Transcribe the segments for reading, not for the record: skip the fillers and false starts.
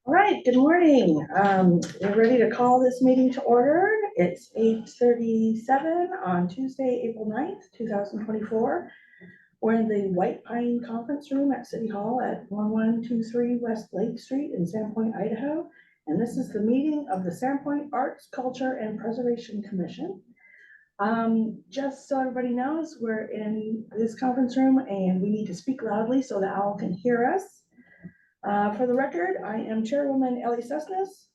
All right, good morning. We're ready to call this meeting to order. It's 8:37 on Tuesday, April 9th, 2024. We're in the White Pine Conference Room at City Hall at 1123 West Lake Street in Sandpoint, Idaho. And this is the meeting of the Sandpoint Arts, Culture, and Preservation Commission. Just so everybody knows, we're in this conference room and we need to speak loudly so that all can hear us. For the record, I am Chairwoman Ellie Susness.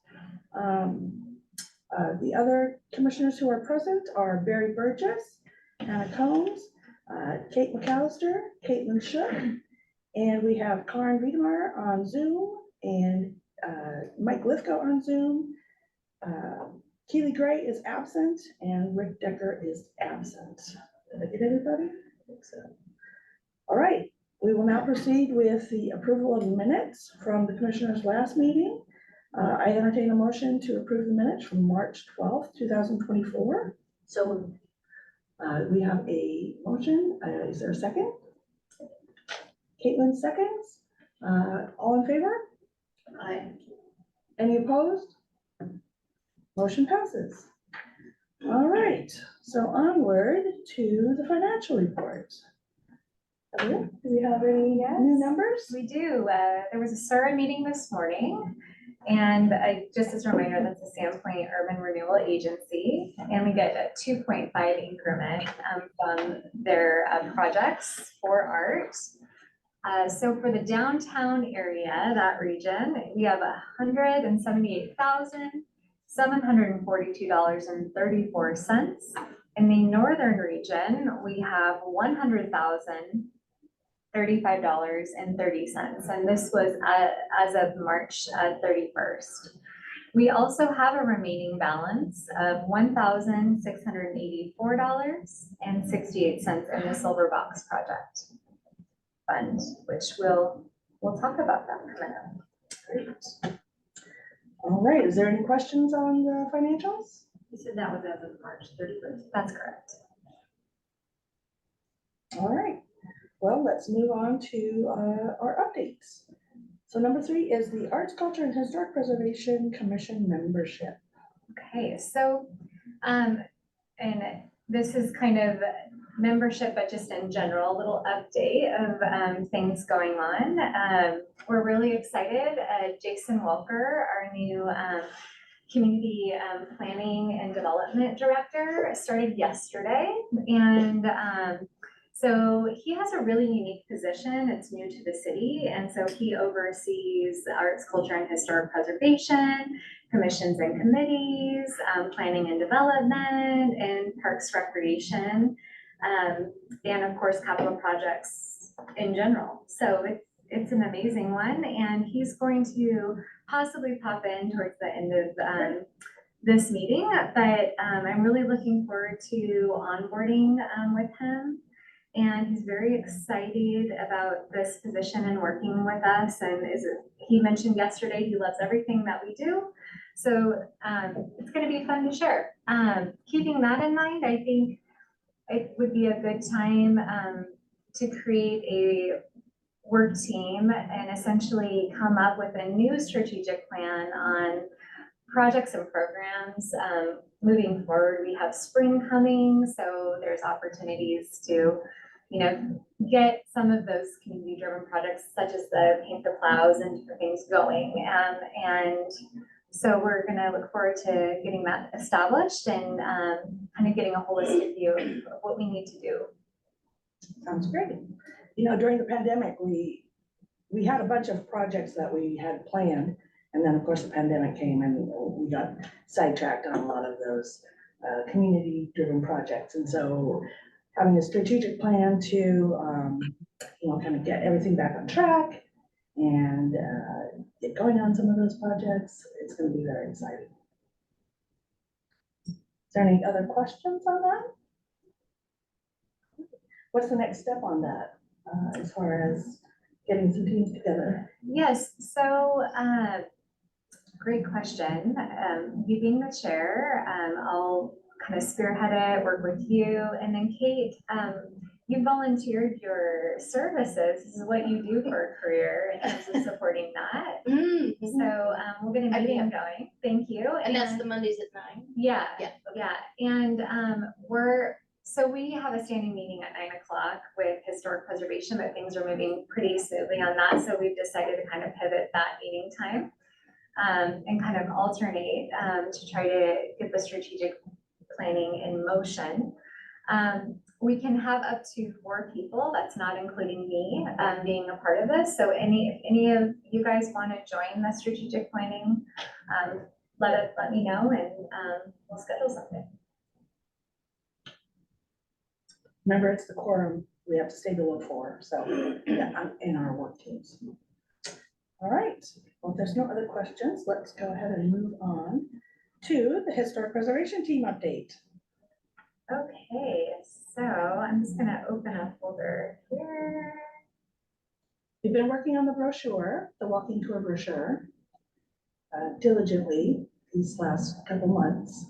The other commissioners who are present are Barry Burgess, Anna Combs, Kate McAllister, Caitlin Shook, and we have Karen Wiedemeyer on Zoom and Mike Lithgow on Zoom. Keely Gray is absent and Rick Decker is absent. Did I get everybody? I think so. All right. We will now proceed with the approval of the minutes from the commissioners' last meeting. I entertain a motion to approve the minutes from March 12th, 2024. So we have a motion. Is there a second? Caitlin seconds. All in favor? Aye. Any opposed? Motion passes. All right, so onward to the financial report. Do we have any new numbers? We do. There was a SURA meeting this morning, and just as a reminder, that's a Sandpoint Urban Renewal Agency, and we get a 2.5 increment from their projects for art. So for the downtown area, that region, we have $178,742.34. In the northern region, we have $100,035.30, and this was as of March 31st. We also have a remaining balance of $1,684.68 in the Silver Box Project Fund, which we'll talk about that coming up. Great. All right, is there any questions on the financials? You said that was as of March 31st. That's correct. All right. Well, let's move on to our updates. So number 3 is the Arts, Culture, and Historic Preservation Commission membership. Okay, so, and this is kind of membership, but just in general, a little update of things going on. We're really excited. Jason Walker, our new community planning and development director, started yesterday, and so he has a really unique position. It's new to the city, and so he oversees arts, culture, and historic preservation, commissions and committees, planning and development, and parks recreation, and of course capital projects in general. So it's an amazing one, and he's going to possibly pop in towards the end of this meeting, but I'm really looking forward to onboarding with him. And he's very excited about this position and working with us. And he mentioned yesterday, he loves everything that we do. So it's going to be fun to share. Keeping that in mind, I think it would be a good time to create a work team and essentially come up with a new strategic plan on projects and programs moving forward. We have spring coming, so there's opportunities to, get some of those community-driven projects, such as the Paint the Plows and different things going. And so we're going to look forward to getting that established and kind of getting a holistic view of what we need to do. Sounds great. During the pandemic, we had a bunch of projects that we had planned. And then, of course, the pandemic came and we got sidetracked on a lot of those community-driven projects. And so having a strategic plan to, kind of get everything back on track and get going on some of those projects, it's going to be very exciting. Is there any other questions on that? What's the next step on that as far as getting some teams together? Yes, so great question. You being the chair, I'll kind of spearhead it, work with you, and then Kate, you volunteered your services. This is what you do for a career in terms of supporting that. So we'll get a I'd be meeting going. Thank you. And that's the Mondays at 9? Yeah, Yeah. yeah. And so we have a standing meeting at 9 o'clock with historic preservation, but things are moving pretty smoothly on that. So we've decided to kind of pivot that meeting time and kind of alternate to try to get the strategic planning in motion. We can have up to 4 people. That's not including me being a part of this. So if any of you guys want to join the strategic planning, let me know and we'll schedule something. Remember, it's the quorum. We have to stay below 4, so yeah, I'm in our work teams. All right, well, if there's no other questions, let's go ahead and move on to the historic preservation team update. Okay, so I'm just gonna open a folder here. We've been working on the brochure, the walking tour brochure, diligently these last couple months.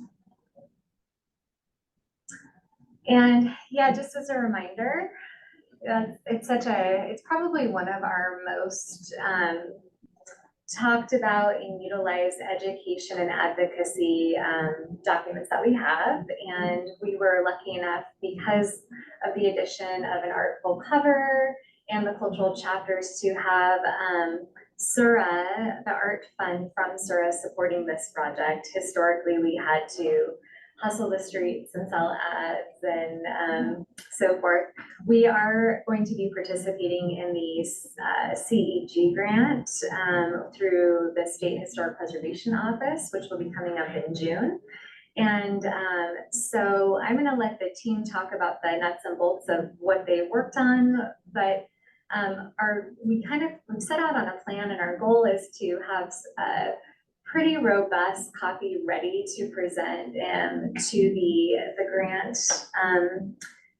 And yeah, just as a reminder, it's probably one of our most talked about and utilized education and advocacy documents that we have. And we were lucky enough, because of the addition of an artful cover and the cultural chapters, to have SURA, the art fund from SURA, supporting this project. Historically, we had to hustle the streets and sell ads and so forth. We are going to be participating in the CEG grant through the State Historic Preservation Office, which will be coming up in June. And so I'm gonna let the team talk about the nuts and bolts of what they worked on, but we've set out on a plan, and our goal is to have pretty robust copy ready to present to the grant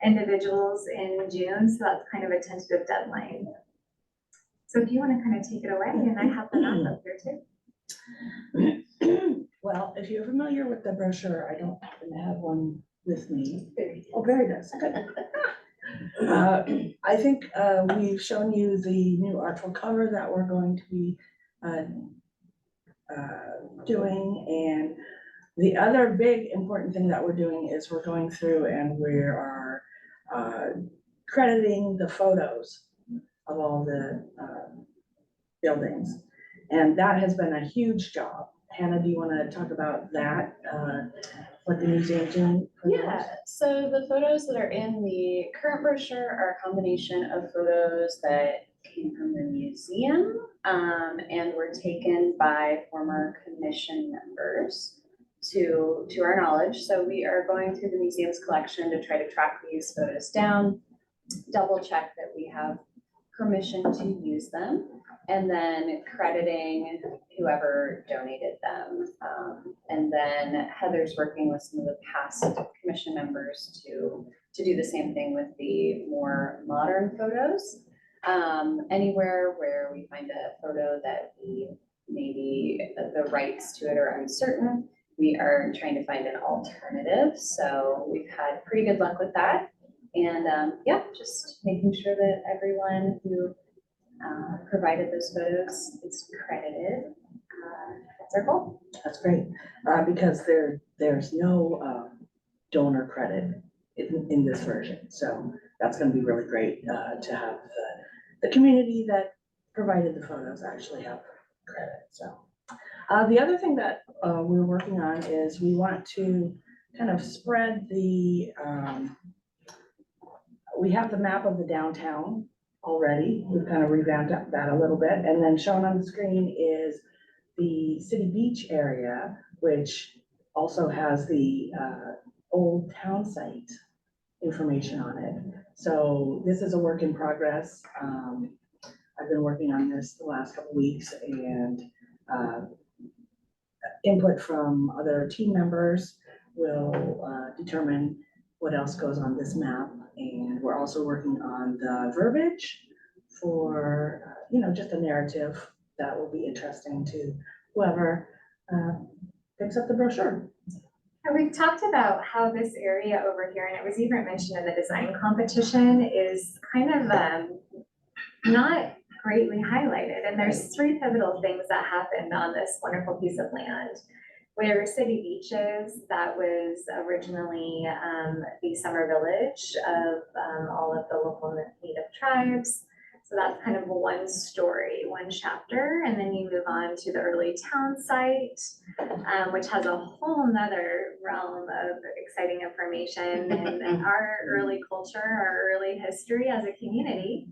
individuals in June. So that's kind of a tentative deadline. So if you want to kind of take it away, and I have the map up here too. Well, if you're familiar with the brochure, I don't happen to have one with me. Oh, very nice. Good. I think we've shown you the new artful cover that we're going to be doing, and the other big important thing that we're doing is we're going through and we are crediting the photos of all the buildings, and that has been a huge job. Hannah, do you want to talk about that? What the museum's doing? Yeah, so the photos that are in the current brochure are a combination of photos that came from the museum and were taken by former commission members to our knowledge. So we are going through the museum's collection to try to track these photos down, double check that we have permission to use them, and then crediting whoever donated them. And then Heather's working with some of the past commission members to do the same thing with the more modern photos. Anywhere where we find a photo that we maybe the rights to it are uncertain, we are trying to find an alternative. So we've had pretty good luck with that. And yeah, just making sure that everyone who provided those photos is credited. That's our goal. That's great, because there's no donor credit in this version. So that's gonna be really great to have the community that provided the photos actually have credit. So the other thing that we're working on is we want to kind of spread the, we have the map of the downtown already. We've kind of revamped that a little bit. And then shown on the screen is the city beach area, which also has the old town site information on it. So this is a work in progress. I've been working on this the last couple weeks, and input from other team members will determine what else goes on this map. And we're also working on the verbiage for, just a narrative that will be interesting to whoever picks up the brochure. And we've talked about how this area over here, and it was even mentioned in the design competition, is kind of not greatly highlighted. And there's three pivotal things that happened on this wonderful piece of land. Where City Beach is, that was originally the summer village of all of the local native tribes. So that's kind of one story, one chapter, and then you move on to the early town site, which has a whole nother realm of exciting information and our early culture, our early history as a community.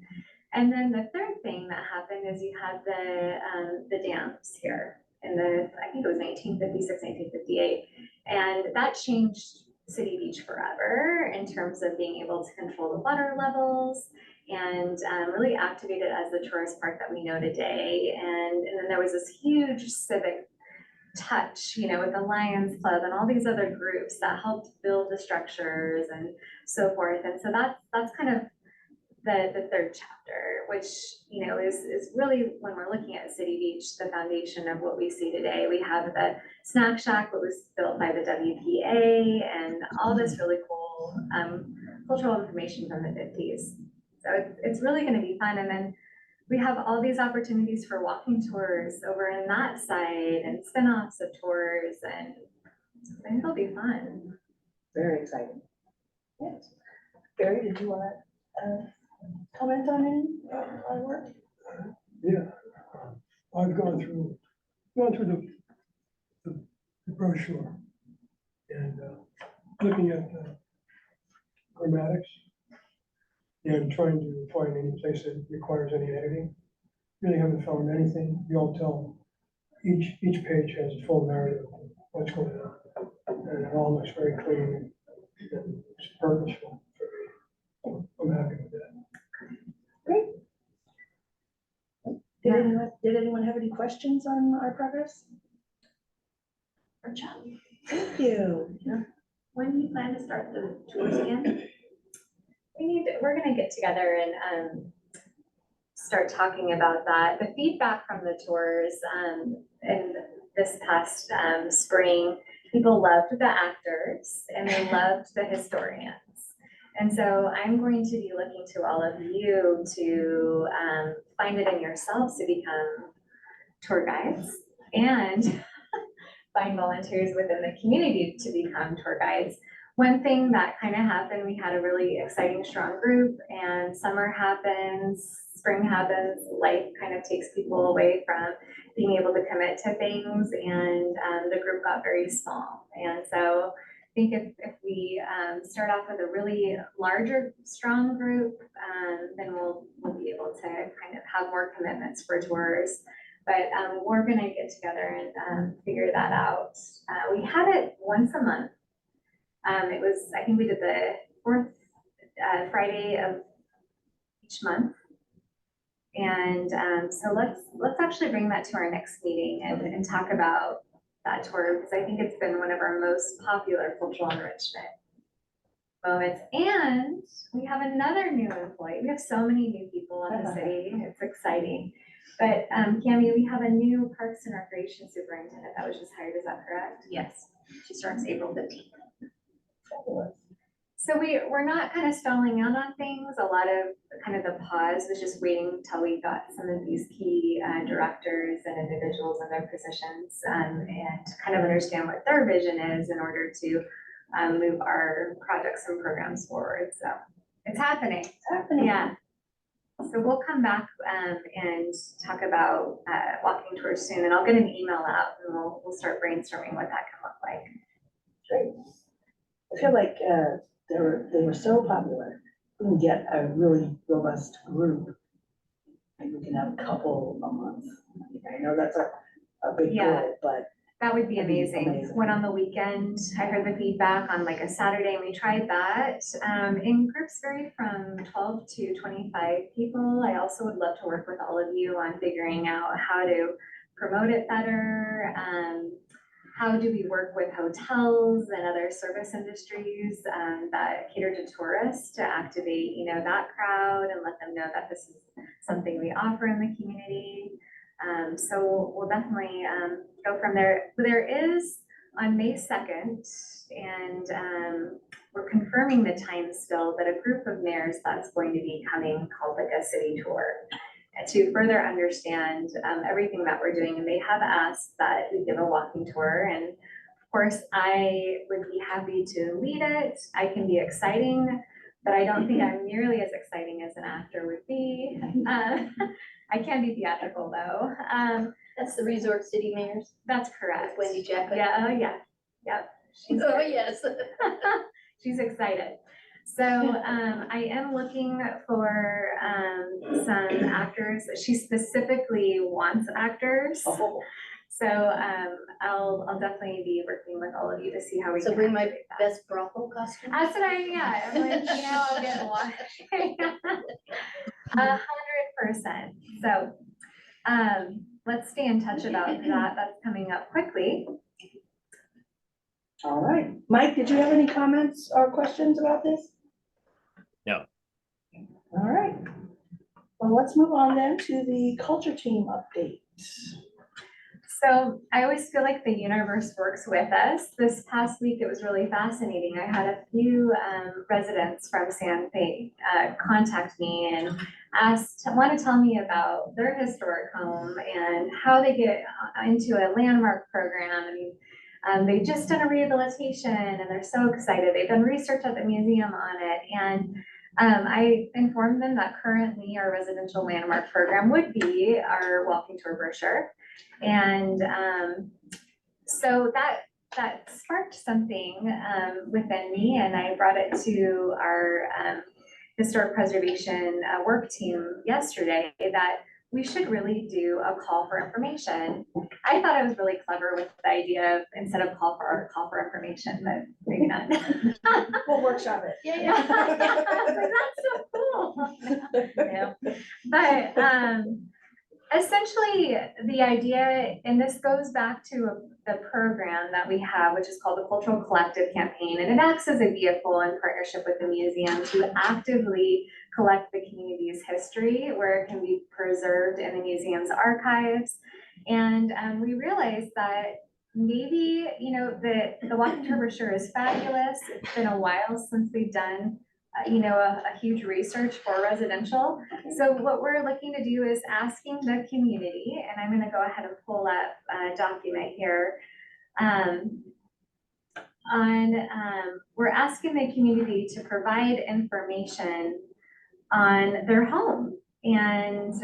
And then the third thing that happened is you had the dams here in I think it was 1956, 1958. And that changed City Beach forever in terms of being able to control the water levels and really activate it as the tourist park that we know today. And then there was this huge civic touch, with the Lions Club and all these other groups that helped build the structures and so forth. And so that's kind of the third chapter, which, is really, when we're looking at City Beach, the foundation of what we see today. We have the snack shack that was built by the WPA and all this really cool cultural information from the 50s. So it's really going to be fun. And then we have all these opportunities for walking tours over in that side and spin-offs of tours, and I think it'll be fun. Very exciting. Yes. Barry, did you want to comment on any our work? Yeah, I've gone through the brochure and looking at grammatics and trying to find any place that requires any editing. Really haven't found anything. You all tell each page has a full narrative of what's going on, and it all looks very clean and it's purposeful for me. I'm happy with that. Great. Did anyone have any questions on our progress? Good job. Thank you. When do you plan to start the tours again? We're gonna get together and start talking about that. The feedback from the tours in this past spring, people loved the actors and they loved the historians. And so I'm going to be looking to all of you to find it in yourselves to become tour guides and find volunteers within the community to become tour guides. One thing that kind of happened, we had a really exciting, strong group, and summer happens, spring happens, life kind of takes people away from being able to commit to things, and the group got very small. And so I think if we start off with a really larger, strong group, then we'll be able to kind of have more commitments for tours. But we're gonna get together and figure that out. We had it once a month. It was, I think we did the fourth Friday of each month. And so let's actually bring that to our next meeting and talk about that tour, because I think it's been one of our most popular cultural enrichment moments. And we have another new employee. We have so many new people in the city. It's exciting. But Cami, we have a new Parks and Recreation superintendent that was just hired. Is that correct? Yes, she starts April 15th. So we're not kind of stalling out on things. A lot of kind of the pause was just waiting until we got some of these key directors and individuals in their positions and kind of understand what their vision is in order to move our projects and programs forward. So it's happening. It's happening. Yeah. So we'll come back and talk about walking tours soon, and I'll get an email out and we'll start brainstorming what that can look like. Great. I feel like they were so popular. We can get a really robust group. Maybe we can have a couple a month. I know that's a big Yeah. goal, but That would be That'd be amazing. amazing. Went on the weekend, I heard the feedback on like a Saturday, and we tried that. In groups vary from 12 to 25 people. I also would love to work with all of you on figuring out how to promote it better. How do we work with hotels and other service industries that cater to tourists to activate, that crowd and let them know that this is something we offer in the community. So we'll definitely go from there. There is on May 2nd, and we're confirming the time still, but a group of mayors that's going to be coming called like a city tour to further understand everything that we're doing. And they have asked that we give a walking tour. And of course, I would be happy to lead it. I can be exciting, but I don't think I'm nearly as exciting as an actor would be. I can be theatrical though. That's the Resort City Mayors, That's correct. with Wendy Jacklin. Yeah, oh yeah, yep. She's Oh, great. yes. She's excited. So I am looking for some actors. She specifically wants actors. Oh, So I'll definitely be working with all of you to see how we so can. bring my activate that. best brothel costume. That's what yeah, I'm like, I'll get one. 100%. So let's stay in touch about that. That's coming up quickly. All right. Mike, did you have any comments or questions about this? No. All right. Well, let's move on then to the culture team update. So I always feel like the universe works with us. This past week, it was really fascinating. I had a few residents from Sandpoint contact me and want to tell me about their historic home and how they get into a landmark program. I mean, they've just done a rehabilitation and they're so excited. They've done research at the museum on it. And I informed them that currently our residential landmark program would be our walking tour brochure. And so that sparked something within me, and I brought it to our historic preservation work team yesterday that we should really do a call for information. I thought I was really clever with the idea of instead of call for information, but maybe not. We'll workshop it. Yeah. That's so cool. Yeah. But essentially, the idea, and this goes back to the program that we have, which is called the Cultural Collective Campaign, and it acts as a vehicle in partnership with the museum to actively collect the community's history where it can be preserved in the museum's archives. And we realized that maybe, the walking tour brochure is fabulous. It's been a while since we've done a huge research for residential. So what we're looking to do is asking the community, and I'm gonna go ahead and pull up a document here. We're asking the community to provide information on their home. And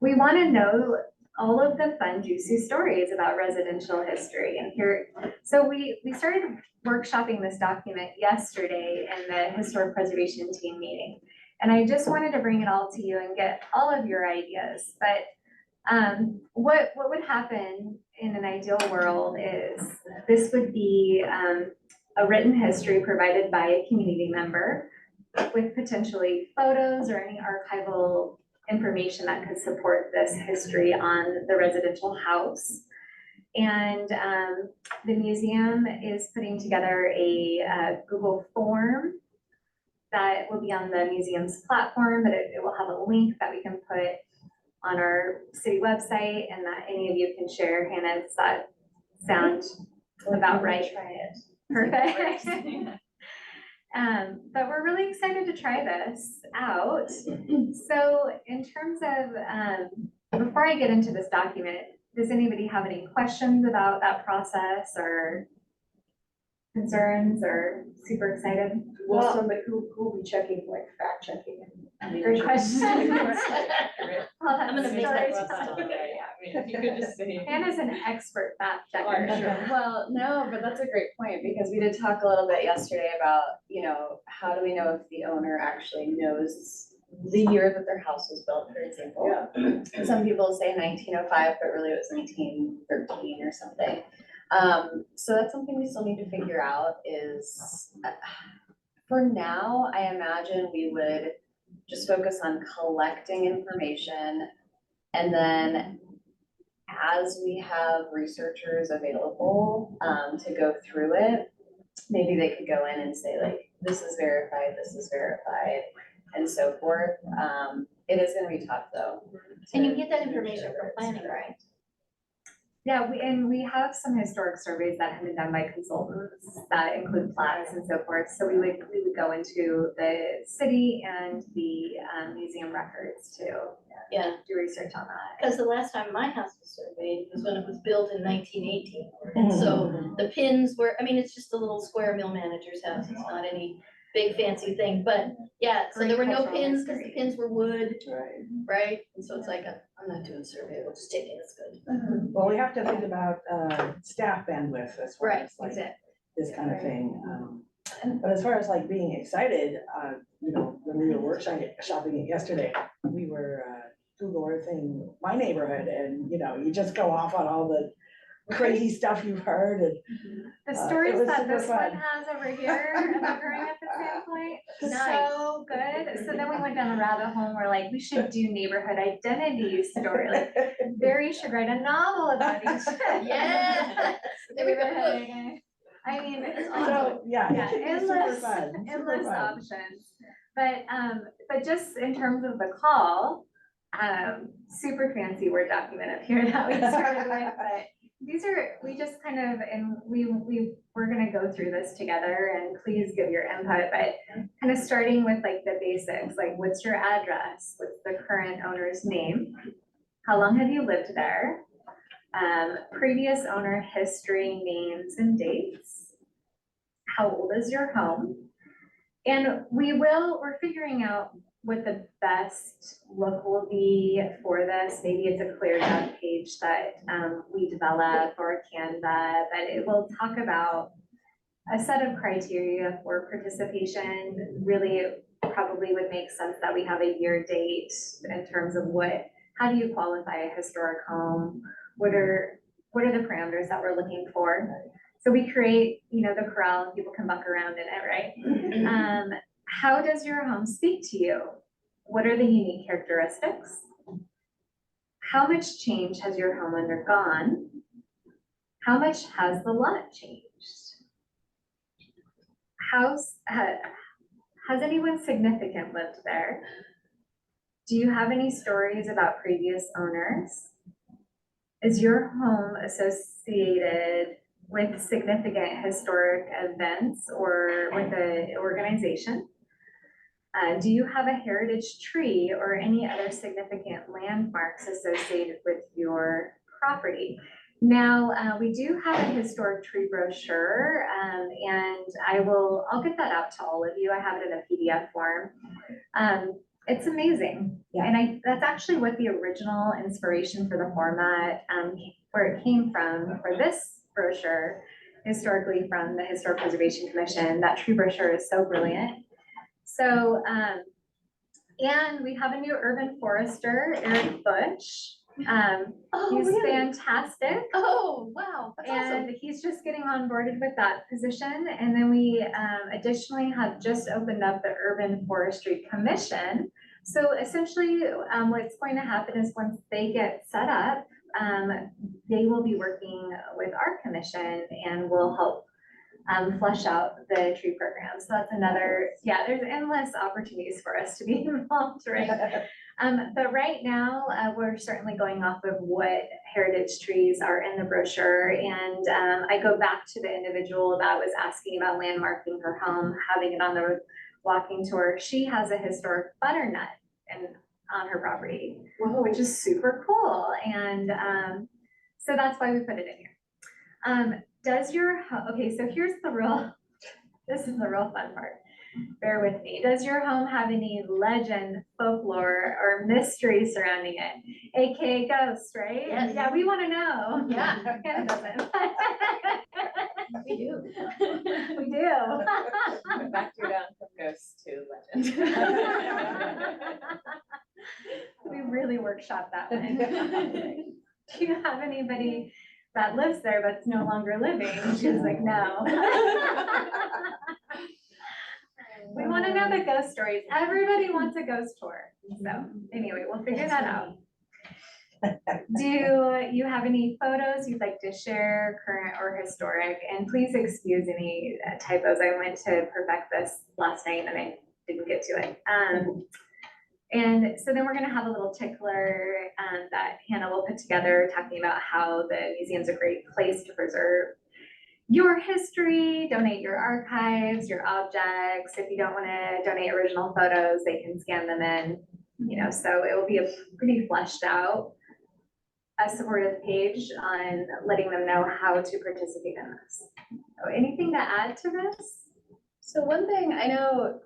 we wanna know all of the fun, juicy stories about residential history. And so we started workshopping this document yesterday in the historic preservation team meeting. And I just wanted to bring it all to you and get all of your ideas. But what would happen in an ideal world is this would be a written history provided by a community member with potentially photos or any archival information that could support this history on the residential house. And the museum is putting together a Google form that will be on the museum's platform, but it will have a link that we can put on our city website and that any of you can share. Hannah, does that sound about right? Try it. Perfect. But we're really excited to try this out. So in terms of, before I get into this document, does anybody have any questions about that process or concerns or super excited? Well, somebody who will be checking, like fact checking and. Great question. I'm gonna make that Story up. time. You could just say. Hannah's an expert fact Oh, I'm checker. sure. Well, no, but that's a great point, because we did talk a little bit yesterday about, how do we know if the owner actually knows the year that their house was built, for example? Yeah. Some people say 1905, but really it was 1913 or something. So that's something we still need to figure out is, for now, I imagine we would just focus on collecting information, and then as we have researchers available to go through it, maybe they could go in and say like, this is verified, and so forth. It is gonna be tough though. And you get that information from planning, right? Yeah, we have some historic surveys that have been done by consultants that include plats and so forth. So we would go into the city and the museum records to Yeah, do research on that. because the last time my house was surveyed was when it was built in 1918. And so the pins were, I mean, it's just a little square mill manager's house. It's not any big fancy thing, but yeah, so there were no Great pins because cultural the pins were wood, Right. right? And so it's like, I'm not doing a survey, we'll just take it as good. Well, we have to think about staff bandwidth as far Right, as like exactly. this kind of thing. But as far as like being excited, you know, when we were shopping yesterday, we were Google Earthing my neighborhood, and you know, you just go off on all the crazy stuff you've heard, and The it stories was that super this one fun. has over here about growing up at Sandpoint, Nice. so good. So then we went down the rabbit hole and we're like, we should do neighborhood identity story. Like, Barry should write a novel about each. Yes. There we go. neighborhood. I mean, it's awesome. So, yeah, Yeah, it should be super endless, fun, super endless fun. options. But just in terms of the call, super fancy Word document up here that we started with, but we just kind of, and we're gonna go through this together, and please give your input, but kind of starting with like the basics, like what's your address? What's the current owner's name? How long have you lived there? Previous owner history, names and dates. How old is your home? And we're figuring out what the best look will be for this. Maybe it's a ClearDev page that we develop, or Canva, but it will talk about a set of criteria for participation. Really, probably would make sense that we have a year date in terms of how do you qualify a historic home? What are the parameters that we're looking for? So we create, you know, the corral, and people can buck around in it, right? How does your home speak to you? What are the unique characteristics? How much change has your home undergone? How much has the lot changed? Has anyone significant lived there? Do you have any stories about previous owners? Is your home associated with significant historic events or with an organization? Do you have a heritage tree or any other significant landmarks associated with your property? Now, we do have a historic tree brochure, and I'll get that out to all of you. I have it in a PDF form. It's amazing. Yeah. And that's actually what the original inspiration for the format, where it came from for this brochure, historically from the Historic Preservation Commission. That tree brochure is so brilliant. So, and we have a new urban forester, Eric Butch. Oh, He's really? fantastic. Oh, wow, that's awesome. And he's just getting onboarded with that position. And then we additionally have just opened up the Urban Forestry Commission. So essentially, what's going to happen is once they get set up, they will be working with our commission and will help flesh out the tree program. So that's another, there's endless opportunities for us to be involved, right? But right now, we're certainly going off of what heritage trees are in the brochure. And I go back to the individual that was asking about landmarking her home, having it on the walking tour. She has a historic butternut on her property, which is super cool. And so that's why we put it in here. Okay, so this is the real fun part. Bear with me. Does your home have any legend, folklore, or mystery surrounding it? AKA ghosts, right? Yes. Yeah, we want to know. Yeah. Kenna doesn't. We do. We do. Back you down from ghosts to legend. We really workshop that one. Do you have anybody that lives there that's no longer living? She was like, no. We want to know the ghost stories. Everybody wants a ghost tour. So anyway, we'll figure that out. Do you have any photos you'd like to share, current or historic? And please excuse any typos. I went to perfect this last night and I didn't get to it. And so then we're gonna have a little tickler that Hannah will put together, talking about how the museum's a great place to preserve your history, donate your archives, your objects. If you don't wanna donate original photos, they can scan them in, so it will be a pretty fleshed out, a supportive page on letting them know how to participate in this. So anything to add to this? So one thing, I know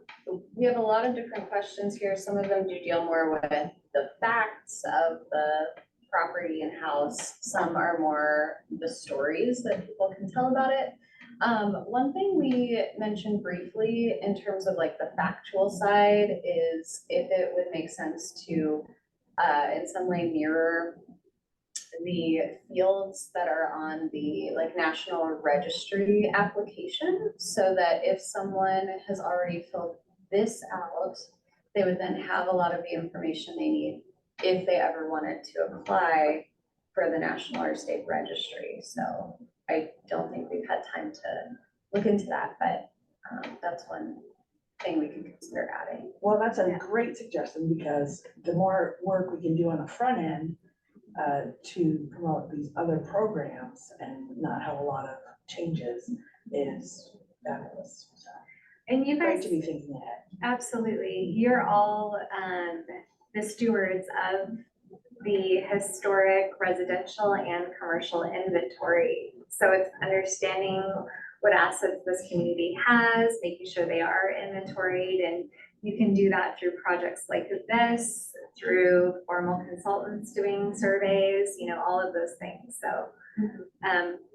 we have a lot of different questions here. Some of them do deal more with the facts of the property and house. Some are more the stories that people can tell about it. One thing we mentioned briefly in terms of like the factual side is if it would make sense to in some way mirror the fields that are on the like National Registry application, so that if someone has already filled this out, they would then have a lot of the information they need if they ever wanted to apply for the National or State Registry. So I don't think we've had time to look into that, but that's one thing we can consider adding. Well, that's a great suggestion, because the more work we can do on the front end to promote these other programs and not have a lot of changes is fabulous. So, And you great guys, to be thinking ahead. absolutely, you're all the stewards of the historic residential and commercial inventory. So it's understanding what assets this community has, making sure they are inventoried, and you can do that through projects like this, through formal consultants doing surveys, all of those things. So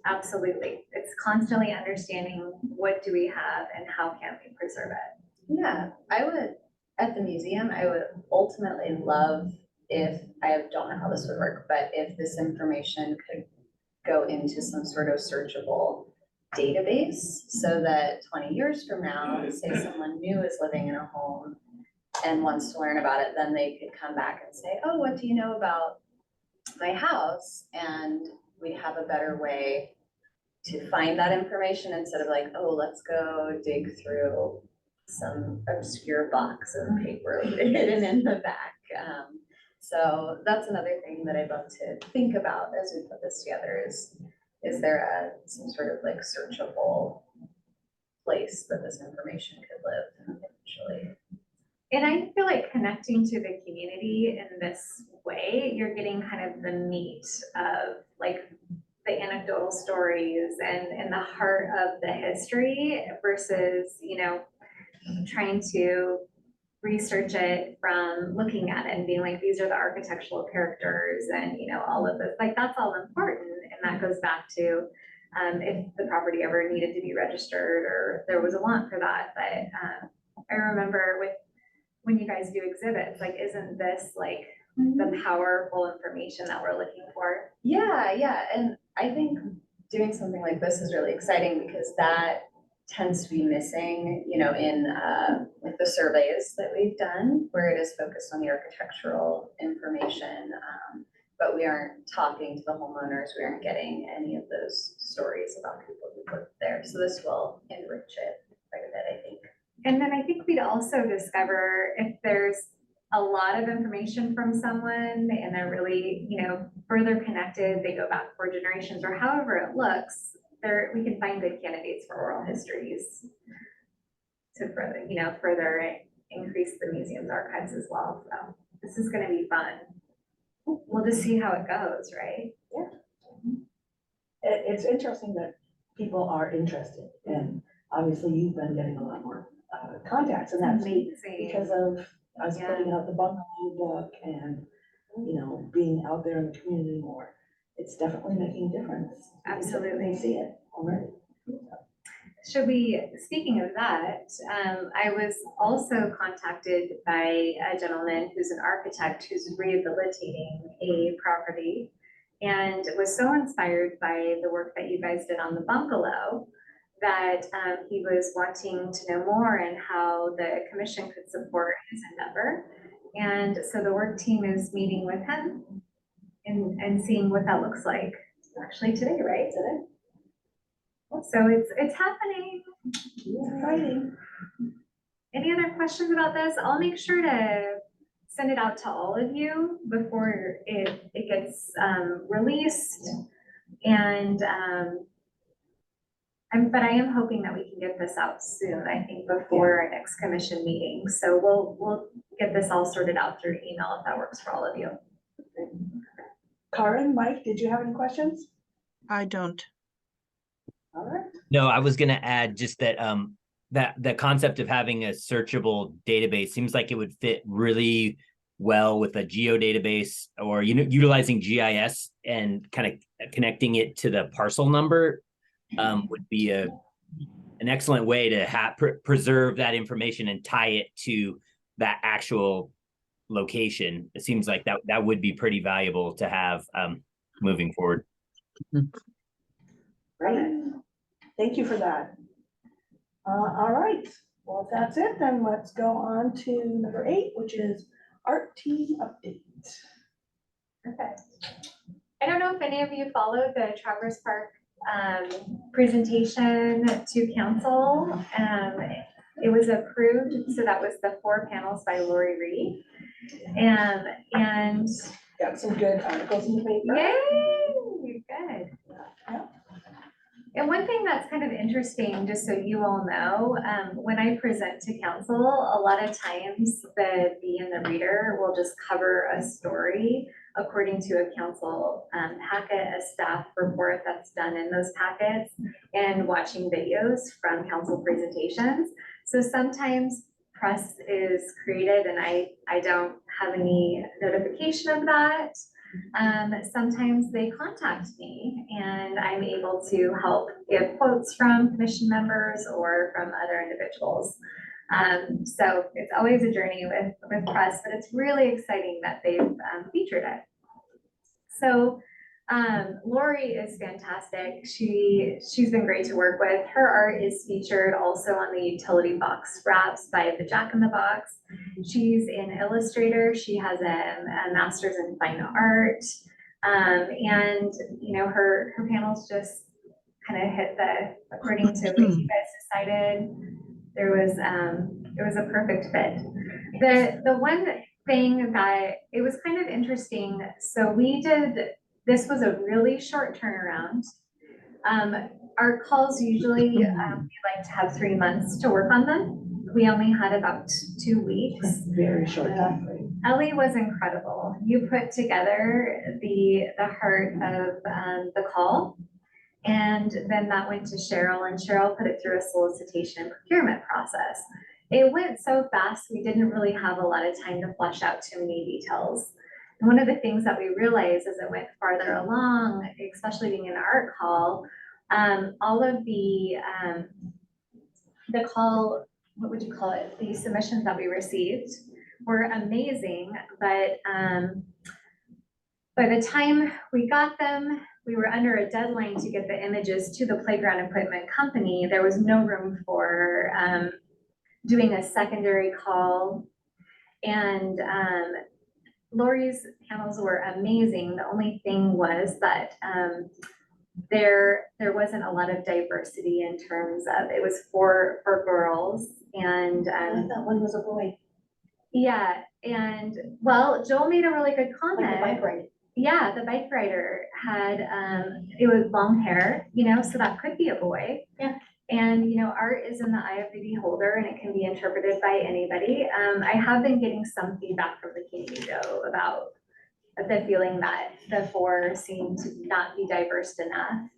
absolutely, it's constantly understanding what do we have and how can we preserve it. Yeah, I would, at the museum, I would ultimately love if, I don't know how this would work, but if this information could go into some sort of searchable database, so that 20 years from now, say someone new is living in a home and wants to learn about it, then they could come back and say, oh, what do you know about my house? And we'd have a better way to find that information instead of like, oh, let's go dig through some obscure box of paper hidden in the back. So that's another thing that I'd love to think about as we put this together is there some sort of like searchable place that this information could live eventually? And I feel like connecting to the community in this way, you're getting kind of the meat of like the anecdotal stories and the heart of the history versus, trying to research it from looking at it and being like, these are the architectural characters and, all of this, like, that's all important. And that goes back to if the property ever needed to be registered or there was a want for that. But I remember when you guys do exhibits, like, isn't this like the powerful information that we're looking for? Yeah, and I think doing something like this is really exciting because that tends to be missing, in like the surveys that we've done, where it is focused on the architectural information, but we aren't talking to the homeowners, we aren't getting any of those stories about people who lived there. So this will enrich it quite a bit, I think. And then I think we'd also discover if there's a lot of information from someone and they're really, further connected, they go back 4 generations or however it looks, we can find good candidates for oral histories to further increase the museum's archives as well. So this is gonna be fun. We'll just see how it goes, right? It's interesting that people are interested, and obviously you've been getting a lot more contacts, and that's Amazing. because of us Yeah. putting out the bungalow book and, being out there in the community more. It's definitely making a difference. Absolutely. They see it already. Speaking of that, I was also contacted by a gentleman who's an architect who's rehabilitating a property and was so inspired by the work that you guys did on the bungalow that he was wanting to know more and how the commission could support his endeavor. And so the work team is meeting with him and seeing what that looks like. Actually today, right? Today. So it's happening. It's exciting. Any other questions about this? I'll make sure to send it out to all of you before it gets released. And but I am hoping that we can get this out soon, I think, before our next commission meeting. So we'll get this all sorted out through email if that works for all of you. Karen, Mike, did you have any questions? I don't. All right. No, I was gonna add just that that the concept of having a searchable database seems like it would fit really well with a geodatabase, or utilizing GIS and kind of connecting it to the parcel number would be an excellent way to preserve that information and tie it to that actual location. It seems like that would be pretty valuable to have moving forward. Great. Thank you for that. All right. Well, if that's it, then let's go on to number 8, which is art team update. Perfect. I don't know if any of you followed the Traverse Park presentation to council. It was approved, so that was the 4 panels by Lori Reed. And Got some good articles in the paper. yay, good. Yeah. And one thing that's kind of interesting, just so you all know, when I present to council, a lot of times the bee and the reader will just cover a story according to a council packet, a staff report that's done in those packets, and watching videos from council presentations. So sometimes press is created and I don't have any notification of that. Sometimes they contact me and I'm able to help give quotes from commission members or from other individuals. So it's always a journey with press, but it's really exciting that they've featured it. So Lori is fantastic. She's been great to work with. Her art is featured also on the utility box wraps by the Jack in the Box. She's an illustrator. She has a master's in fine art. And her panels just kind of hit according to what you guys decided, it was a perfect fit. The one thing that it was kind of interesting, so this was a really short turnaround. Our calls usually, we like to have 3 months to work on them. We only had about 2 weeks. Very short time frame. Ellie was incredible. You put together the heart of the call, and then that went to Cheryl, and Cheryl put it through a solicitation and procurement process. It went so fast, we didn't really have a lot of time to flesh out too many details. And one of the things that we realized as it went farther along, especially being an art call, all of the call, what would you call it? The submissions that we received were amazing, but by the time we got them, we were under a deadline to get the images to the playground equipment company. There was no room for doing a secondary call. And Lori's panels were amazing. The only thing was that there wasn't a lot of diversity in terms of, it was for girls, and I thought one was a boy. yeah, and well, Joel made a really good Like comment. a bike ride. Yeah, the bike rider had it was long hair, so that could be a boy. Yeah. And art is in the eye of the beholder, and it can be interpreted by anybody. I have been getting some feedback from the community though about the feeling that the 4 seem to not be diverse enough.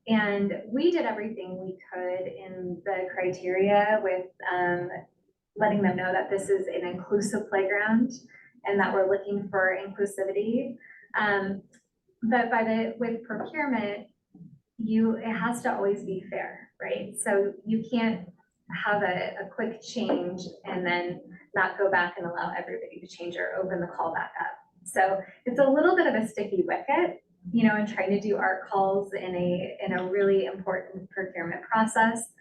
And we did everything we could in the criteria with letting them know that this is an inclusive playground and that we're looking for inclusivity. But with procurement, it has to always be fair, right? So you can't have a quick change and then not go back and allow everybody to change or open the call back up. So it's a little bit of a sticky wicket, in trying to do art calls in a really important procurement process.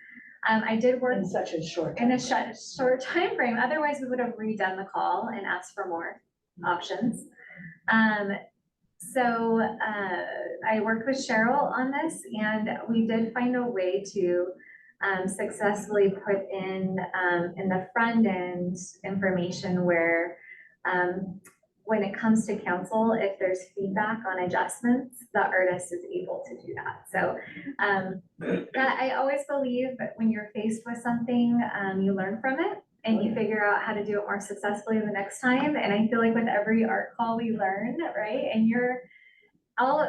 I did work In such a short. in a short time frame. Otherwise, we would have redone the call and asked for more options. So I worked with Cheryl on this, and we did find a way to successfully put in the front end information where when it comes to council, if there's feedback on adjustments, the artist is able to do that. So that I always believe that when you're faced with something, you learn from it and you figure out how to do it more successfully the next time. And I feel like with every art call we learn, right? And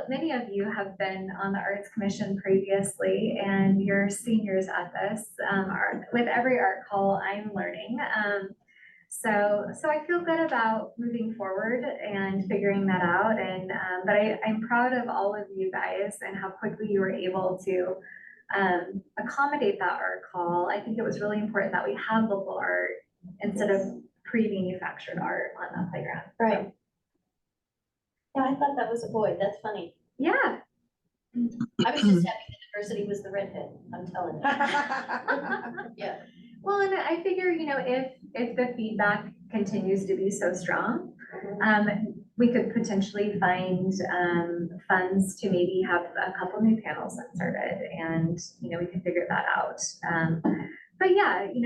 many of you have been on the Arts Commission previously and you're seniors at this. With every art call, I'm learning. So I feel good about moving forward and figuring that out. And but I'm proud of all of you guys and how quickly you were able to accommodate that art call. I think it was really important that we have local art instead of pre-manufactured art on that playground. Right. Yeah, I thought that was a boy. That's funny. Yeah. I was just happy that diversity was the redhead, I'm telling you. Yeah. Well, and I figure, if the feedback continues to be so strong, we could potentially find funds to maybe have a couple new panels inserted and, we could figure that out. But yeah, it's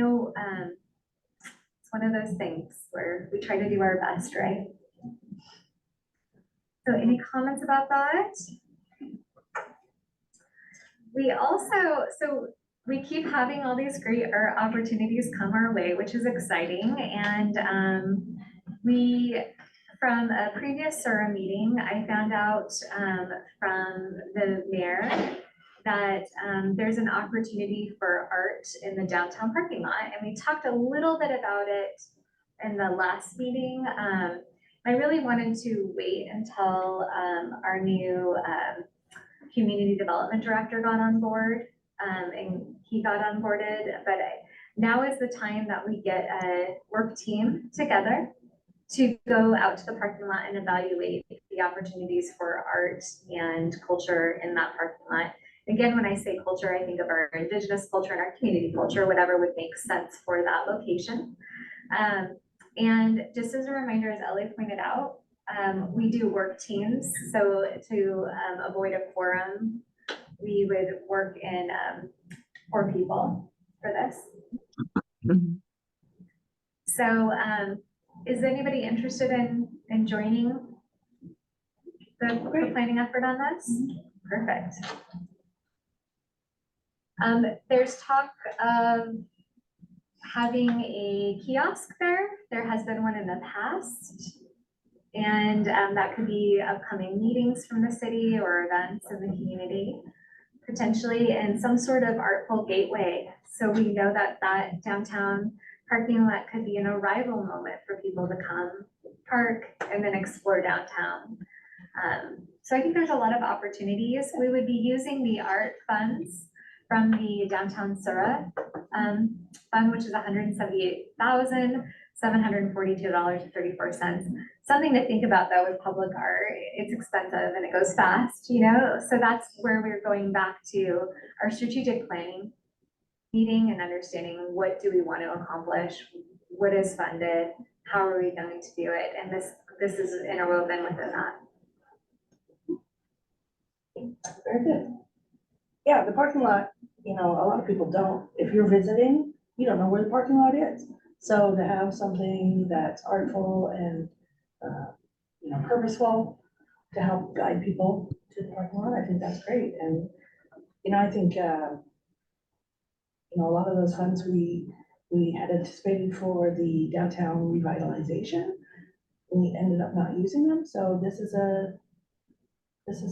one of those things where we try to do our best, right? So any comments about that? We keep having all these great art opportunities come our way, which is exciting. And from a previous SURA meeting, I found out from the mayor that there's an opportunity for art in the downtown parking lot. And we talked a little bit about it in the last meeting. I really wanted to wait until our new community development director got on board and he got onboarded, but now is the time that we get a work team together to go out to the parking lot and evaluate the opportunities for art and culture in that parking lot. Again, when I say culture, I think of our Indigenous culture and our community culture, whatever would make sense for that location. And just as a reminder, as Ellie pointed out, we do work teams. So to avoid a quorum, we would work in 4 people for this. So is anybody interested in joining the planning effort on this? Perfect. There's talk of having a kiosk there. There has been one in the past. And that could be upcoming meetings from the city or events in the community, potentially, and some sort of artful gateway. So we know that downtown parking lot could be an arrival moment for people to come park and then explore downtown. So I think there's a lot of opportunities. We would be using the art funds from the downtown SURA fund, which is $178,742.34. Something to think about though with public art, it's expensive and it goes fast, So that's where we're going back to our strategic planning meeting and understanding what do we want to accomplish, what is funded, how are we going to do it, and this is interwoven within that. Very good. Yeah, the parking lot, a lot of people don't, if you're visiting, you don't know where the parking lot is. So to have something that's artful and, purposeful to help guide people to the parking lot, I think that's great. And, I think, a lot of those funds we had anticipated for the downtown revitalization, we ended up not using them. So this is a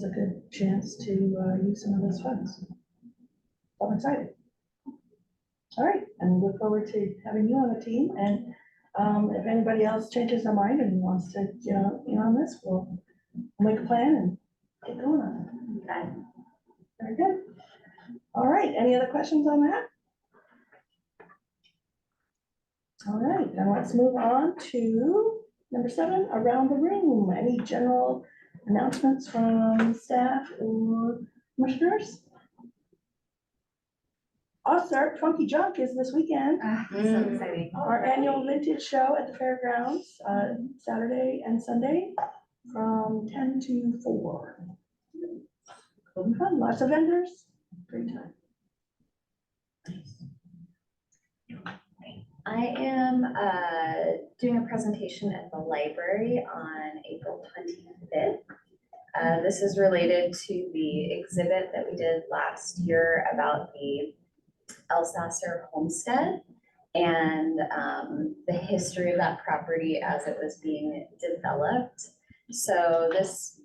good chance to use some of those funds. I'm excited. All right, and look forward to having you on the team. And if anybody else changes their mind and wants to get on this, we'll make a plan and get going on it. Okay. Very good. All right, any other questions on that? All right, now let's move on to number 7, around the room. Any general announcements from staff or commissioners? I'll start. Funky Junk is this weekend. So exciting. Our annual vintage show at the fairgrounds, Saturday and Sunday from 10 to 4. It'll be fun, lots of vendors, great time. I am doing a presentation at the library on April 25th. This is related to the exhibit that we did last year about the Elsasser homestead and the history of that property as it was being developed. So this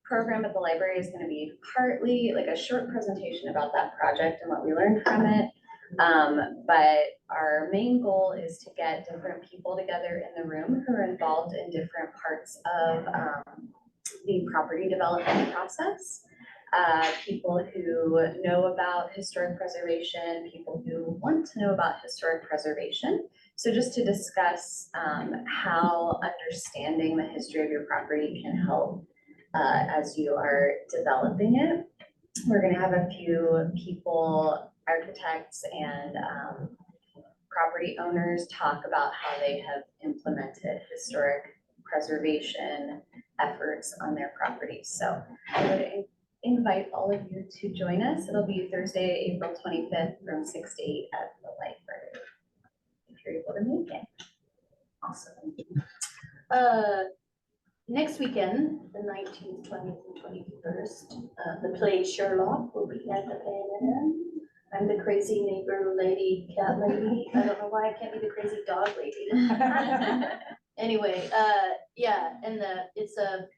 program at the library is going to be partly like a short presentation about that project and what we learned from it. But our main goal is to get different people together in the room who are involved in different parts of the property development process. People who know about historic preservation, people who want to know about historic preservation. So just to discuss how understanding the history of your property can help as you are developing it. We're going to have a few people, architects and property owners, talk about how they have implemented historic preservation efforts on their properties. So I would invite all of you to join us. It'll be Thursday, April 25th from 6 to 8 at the library, if you're able to make it. Awesome. Next weekend, the 19th, 20th, and 21st, the play Sherlock will be at the Pan. I'm the crazy neighbor lady, cat lady. I don't know why I can't be the crazy dog lady. Anyway, yeah, and it's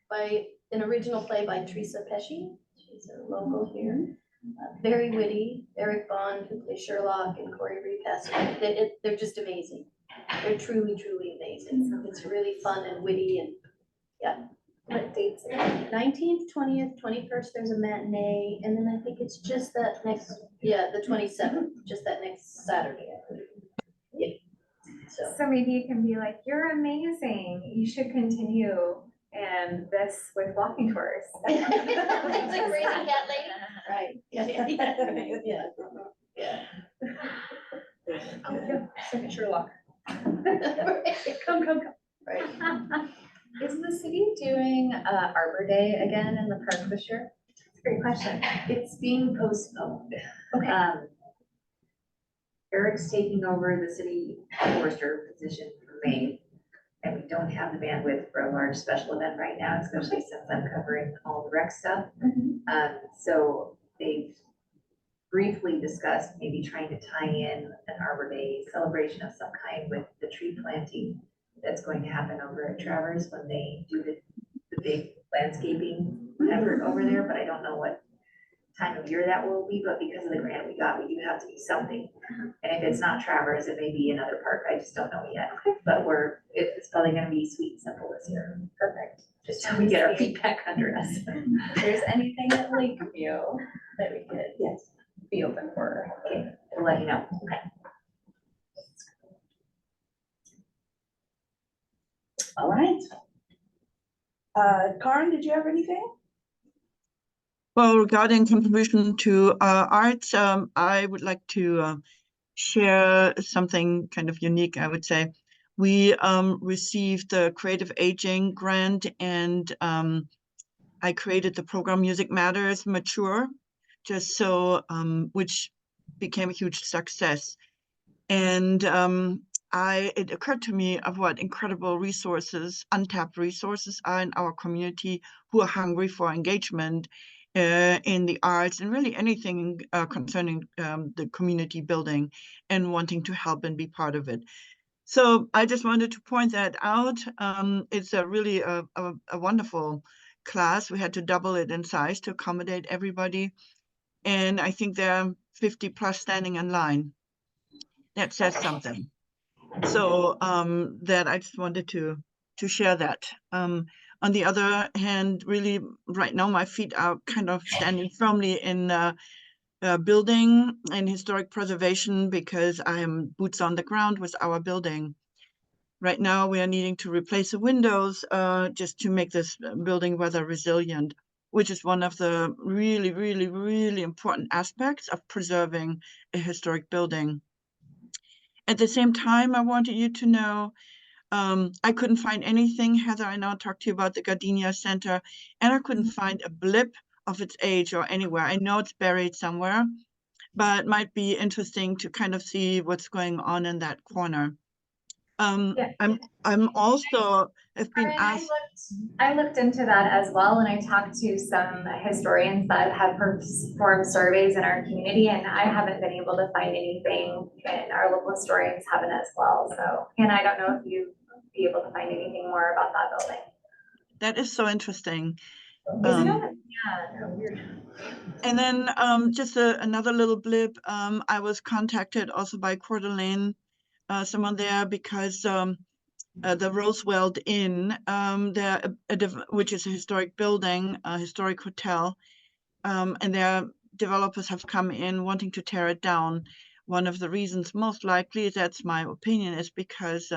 by an original play by Teresa Pesci. She's a local here. Very witty. Eric Bond, who plays Sherlock, and Corey Repass. They're just amazing. They're truly, truly amazing. It's really fun and witty and yeah. What dates? 19th, 20th, 21st, there's a matinee, and then I think it's just that next, yeah, the 27th, just that next Saturday, I believe. Yeah. So maybe you can be like, you're amazing. You should continue and this with walking tours. It's a crazy cat lady. Right. Yeah. Yeah. Yeah. Oh, yeah, second Sherlock. Come. Right. Is the city doing Arbor Day again in the park this year? That's a great question. It's being postponed. Okay. Eric's taking over the city forester position for May, and we don't have the bandwidth for a large special event right now, especially since I'm covering all the rec stuff. So they've briefly discussed maybe trying to tie in an Arbor Day celebration of some kind with the tree planting that's going to happen over at Travers when they do the big landscaping effort over there, but I don't know what time of year that will be, but because of the grant we got, we do have to do something. And if it's not Travers, it may be another park, I just don't know yet. But it's probably gonna be sweet and simple this year. Perfect. Just so we get our feedback under us. If there's anything at Lakeview that we could be open for. Okay, we'll let you know. Okay. All right. Karen, did you have anything? Well, regarding contribution to arts, I would like to share something kind of unique, I would say. We received the Creative Aging grant, and I created the program Music Matters Mature, just so, which became a huge success. And it occurred to me of what incredible resources, untapped resources are in our community who are hungry for engagement in the arts and really anything concerning the community building and wanting to help and be part of it. So I just wanted to point that out. It's a really a wonderful class. We had to double it in size to accommodate everybody. And I think there are 50 plus standing in line. That says something. So that I just wanted to share that. On the other hand, really right now my feet are kind of standing firmly in building and historic preservation because I am boots on the ground with our building. Right now we are needing to replace the windows just to make this building weather resilient, which is one of the really, really, really important aspects of preserving a historic building. At the same time, I wanted you to know I couldn't find anything. Heather, I now talked to you about the Gardenia Center, and I couldn't find a blip of its age or anywhere. I know it's buried somewhere. but might be interesting to kind of see what's going on in that corner. Yeah. I'm also have been Karen, asked. I looked into that as well, and I talked to some historians that have performed surveys in our community, and I haven't been able to find anything, and our local historians haven't as well, so, and I don't know if you'd be able to find anything more about that building. That is so interesting. Isn't Um, it? Yeah, weird. And then just another little blip. I was contacted also by Coeur d'Alene, someone there, because the Roosevelt Inn, which is a historic building, a historic hotel, and their developers have come in wanting to tear it down. One of the reasons, most likely, that's my opinion, is because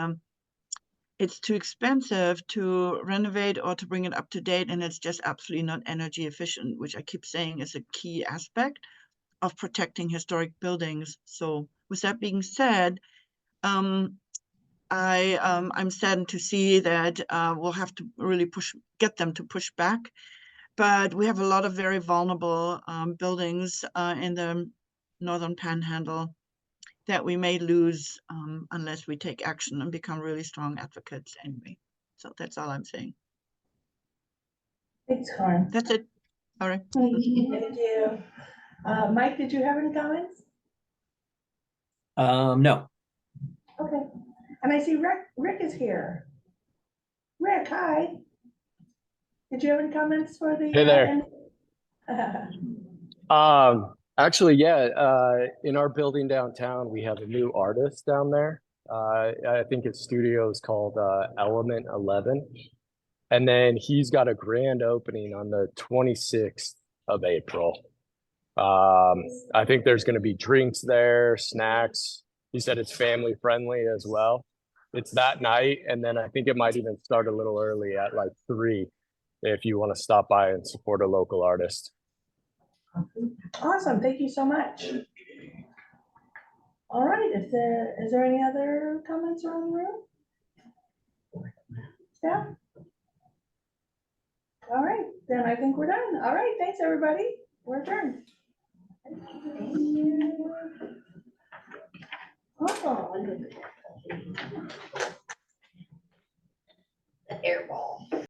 it's too expensive to renovate or to bring it up to date, and it's just absolutely not energy efficient, which I keep saying is a key aspect of protecting historic buildings. So with that being said, I'm saddened to see that we'll have to really get them to push back. But we have a lot of very vulnerable buildings in the Northern Panhandle that we may lose unless we take action and become really strong advocates anyway. So that's all I'm saying. Thanks, Karen. That's it. All right. Thank you. Mike, did you have any comments? No. Okay, and I see Rick is here. Rick, hi. Did you have any comments for the? Hey there. Actually, yeah, in our building downtown, we have a new artist down there. I think his studio is called Element 11. And then he's got a grand opening on the 26th of April. I think there's going to be drinks there, snacks. He said it's family friendly as well. It's that night, and then I think it might even start a little early at like 3 if you want to stop by and support a local artist. Awesome, thank you so much. All right, is there any other comments around the room? Yeah. All right, then I think we're done. All right, thanks, everybody. We're adjourned. Thank you. Awesome.